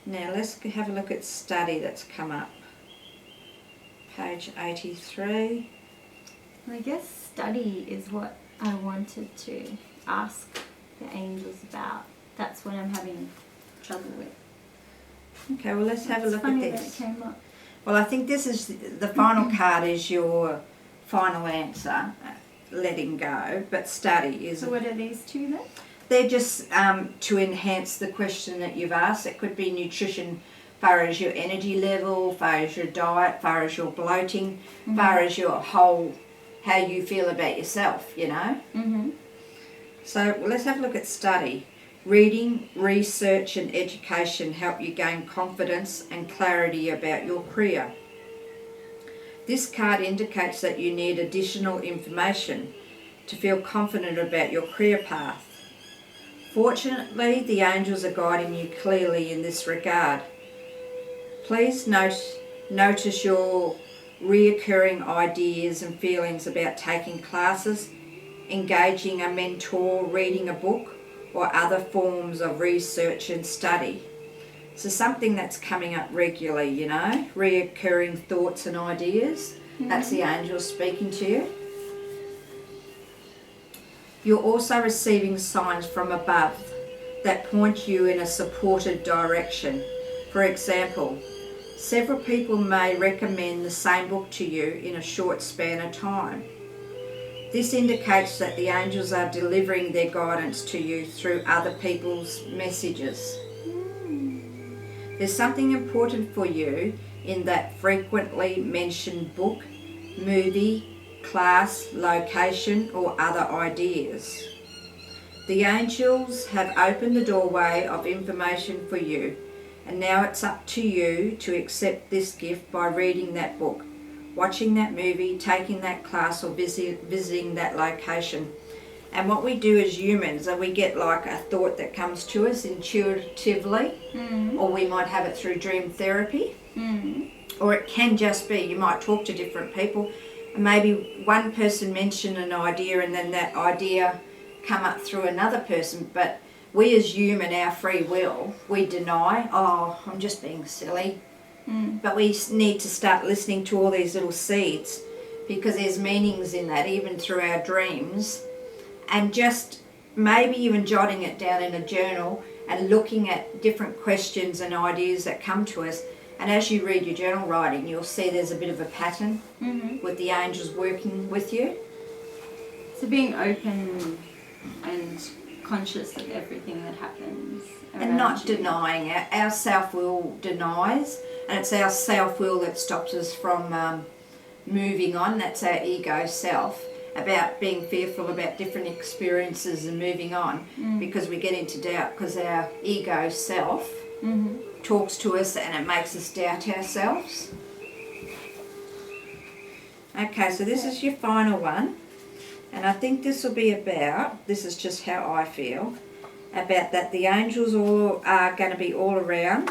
Now let's have a look at study that's come up. Page 83. I guess study is what I wanted to ask the angels about. That's what I'm having trouble with. Okay, well let's have a look at funny this. That it came up. Well, I think this is the final card is your final answer, letting go, but study is... So what are these two then? They're just to enhance the question that you've asked. It could be nutrition, far as your energy level, far as your diet, far as your bloating, far as your whole, how you feel about yourself, you know. So let's have a look at study. Reading, research and education help you gain confidence and clarity about your career. This card indicates that you need additional information to feel confident about your career path. Fortunately, the angels are guiding you clearly in this regard. Please notice your reoccurring ideas and feelings about taking classes, engaging a mentor, reading a book, or other forms of research and study. So something that's coming up regularly, you know, reoccurring thoughts and ideas. That's the angels speaking to you. You're also receiving signs from above that point you in a supported direction. For example, several people may recommend the same book to you in a short span of time. This indicates that the angels are delivering their guidance to you through other people's messages. There's something important for you in that frequently mentioned book, movie, class, location, or other ideas. The angels have opened the doorway of information for you, and now it's up to you to accept this gift by reading that book, watching that movie, taking that class, or visiting that location. And what we do as humans is we get like a thought that comes to us intuitively, or we might have it through dream therapy, or it can just be, you might talk to different people, and maybe one person mention an idea and then that idea come up through another person, but we as human, our free will, we deny, oh, I'm just being silly. But we need to start listening to all these little seeds, because there's meanings in that, even through our dreams, and just maybe even jotting it down in a journal and looking at different questions and ideas that come to us. And as you read your journal writing, you'll see there's a bit of a pattern with the angels working with you. So being open and conscious of everything that happens and not you. denying it. Our self-will denies, and it's our self-will that stops us from moving on. That's our ego self, about being fearful about different experiences and moving on, because we get into doubt because our ego self talks to us and it makes us doubt ourselves. Okay, so this is your final one, and I think this will be about, this is just how I feel, about that the angels all are going to be all around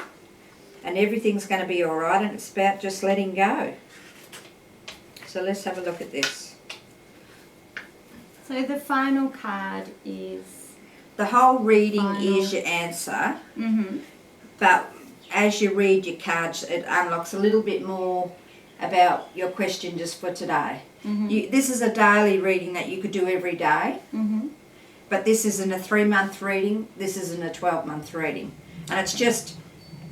and everything's going to be all right, and it's about just letting go. So let's have a look at this. So the final card is... The whole reading is your answer, but as you read your cards, it unlocks a little bit more about your question just for today. This is a daily reading that you could do every day, but this isn't a 3-month reading, this isn't a 12-month reading. And it's just,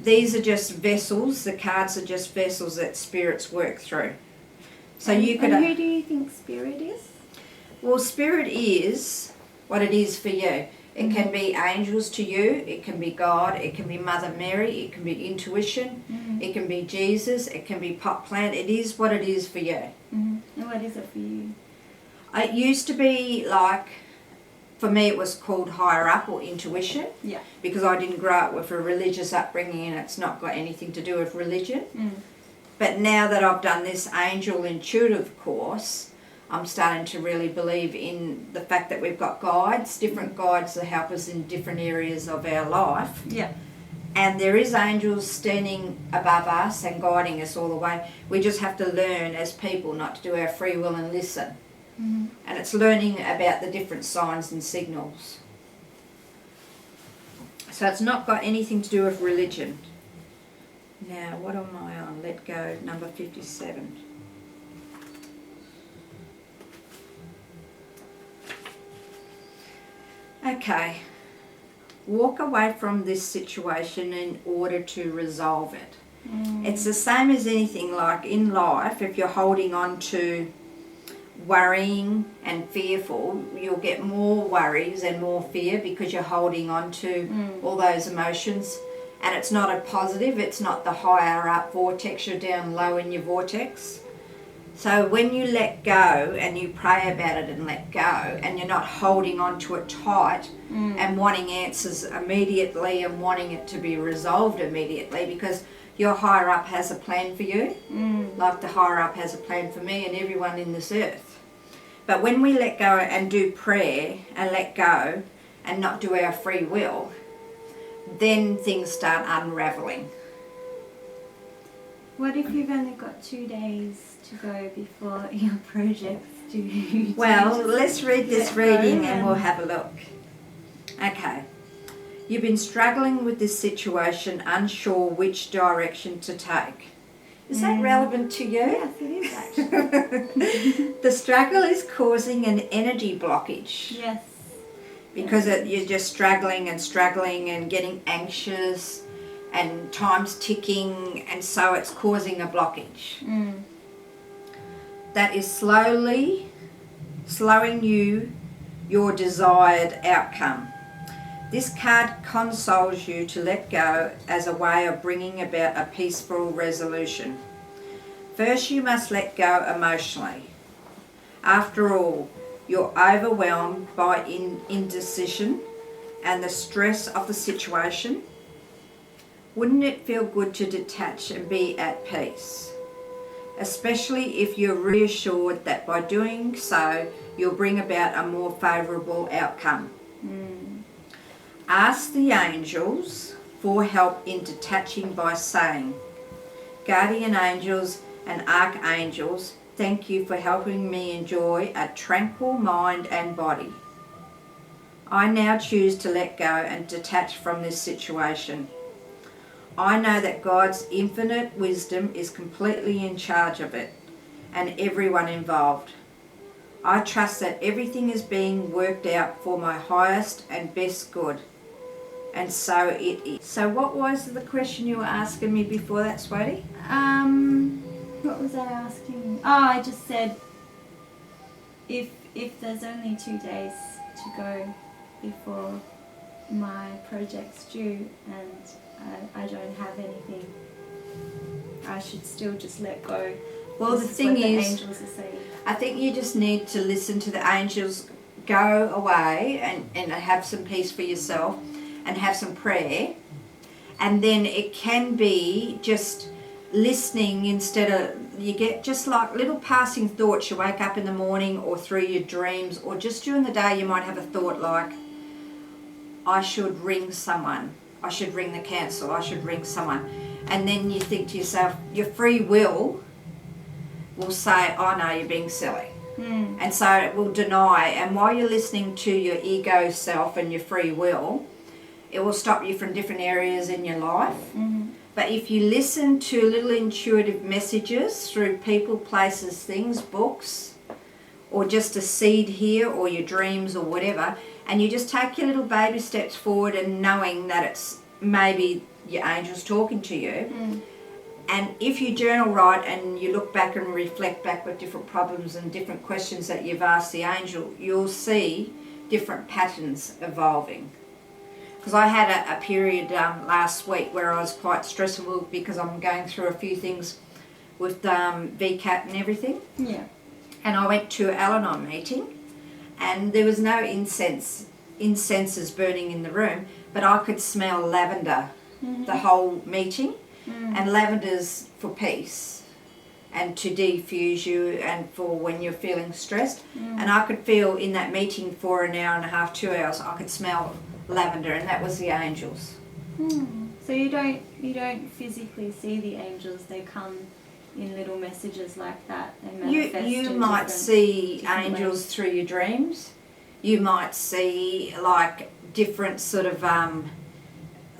these are just vessels, the cards are just vessels that spirits work through. So you could... And who do you think spirit is? Well, spirit is what it is for you. It can be angels to you, it can be God, it can be Mother Mary, it can be intuition, it can be Jesus, it can be pot plant. It is what it is for you. And what is it for you? It used to be like, for me it was called higher up or intuition, because I didn't grow up with a religious upbringing and it's not got anything to do with religion. But now that I've done this angel intuitive course, I'm starting to really believe in the fact that we've got guides, different guides that help us in different areas of our life. And there is angels standing above us and guiding us all the way. We just have to learn as people not to do our free will and listen. And it's learning about the different signs and signals. So it's not got anything to do with religion. Now, what am I on? Let go, number 57. Okay. Walk away from this situation in order to resolve it. It's the same as anything, like in life, if you're holding on to worrying and fearful, you'll get more worries and more fear because you're holding on to all those emotions. And it's not a positive, it's not the higher up vortex, you're down low in your vortex. So when you let go and you pray about it and let go, and you're not holding on to it tight and wanting answers immediately and wanting it to be resolved immediately, because your higher up has a plan for you, like the higher up has a plan for me and everyone in this earth. But when we let go and do prayer and let go and not do our free will, then things start unraveling. What if you've only got 2 days to go before your project's due? Well, let's read this reading and we'll have a look. Okay. You've been struggling with this situation, unsure which direction to take. Is that relevant to you? Yes, it is actually. The struggle is causing an energy blockage. Yes. Because you're just struggling and getting anxious and time's ticking, and so it's causing a blockage. That is slowing your desired outcome. This card consoles you to let go as a way of bringing about a peaceful resolution. First, you must let go emotionally. After all, you're overwhelmed by indecision and the stress of the situation. Wouldn't it feel good to detach and be at peace? Especially if you're reassured that by doing so, you'll bring about a more favourable outcome. Ask the angels for help in detaching by saying, Guardian angels and archangels, thank you for helping me enjoy a tranquil mind and body. I now choose to let go and detach from this situation. I know that God's infinite wisdom is completely in charge of it and everyone involved. I trust that everything is being worked out for my highest and best good. And so it is. So what was the question you were asking me before that, Sweetie? What was I asking? Oh, I just said if there's only 2 days to go before my project's due and I don't have anything, I should still just let go. Well, this the thing what is, the angels are saying. I think you just need to listen to the angels, go away and have some peace for yourself and have some prayer. And then it can be just listening instead of, you get just like little passing thoughts. You wake up in the morning or through your dreams or just during the day you might have a thought like, I should ring someone. I should ring the council. I should ring someone. And then you think to yourself, your free will say, oh no, you're being silly. And so it will deny. And while you're listening to your ego self and your free will, it will stop you from different areas in your life. But if you listen to little intuitive messages through people, places, things, books, or just a seed here or your dreams or whatever, and you just take your little baby steps forward and knowing that it's maybe your angels talking to you. And if you journal write and you look back and reflect back with different problems and different questions that you've asked the angel, you'll see different patterns evolving. Because I had a period last week where I was quite stressful because I'm going through a few things with VCAT and everything. Yeah. And I went to an Al-Anon meeting and there was no incenses burning in the room, but I could smell lavender the whole meeting. And lavender's for peace and to defuse you and for when you're feeling stressed. And I could feel in that meeting for an hour and a half, 2 hours, I could smell lavender, and that was the angels. So you don't physically see the angels, they come in little messages like that. They manifest You in might see different angels ways. through your dreams. You might see like different sort of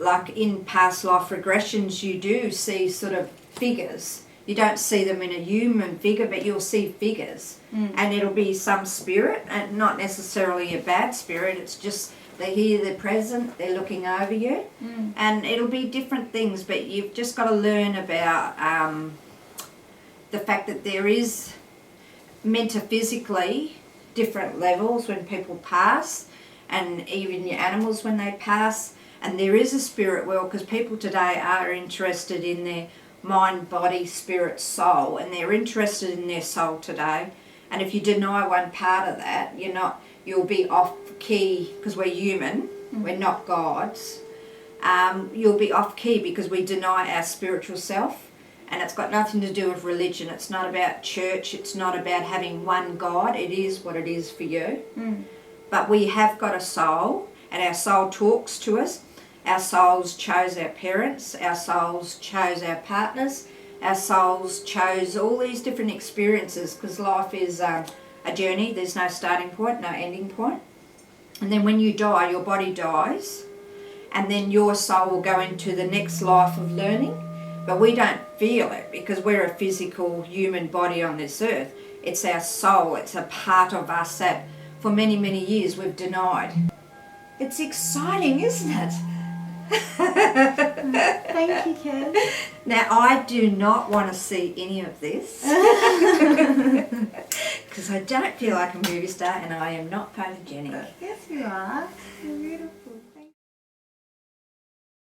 like in past life regressions, you do see sort of figures. You don't see them in a human figure, but you'll see figures. And it'll be some spirit, and not necessarily a bad spirit. It's just they're here, they're present, they're looking over you. And it'll be different things, but you've just got to learn about the fact that there is metaphysically different levels when people pass, and even your animals when they pass. And there is a spirit world, because people today are interested in their mind, body, spirit, soul, and they're interested in their soul today. And if you deny one part of that, you'll be off key, because we're human, we're not gods. You'll be off key because we deny our spiritual self, and it's got nothing to do with religion. It's not about church, it's not about having one God. It is what it is for you. But we have got a soul, and our soul talks to us. Our souls chose our parents, our souls chose our partners, our souls chose all these different experiences, because life is a journey. There's no starting point, no ending point. And then when you die, your body dies, and then your soul will go into the next life of learning. But we don't feel it because we're a physical human body on this earth. It's our soul, it's a part of us that for many, many years we've denied. It's exciting, isn't it? Thank you, Ken. Now, I do not want to see any of this because I don't feel like a movie star, and I am not photogenic. Yes, you are. You're beautiful.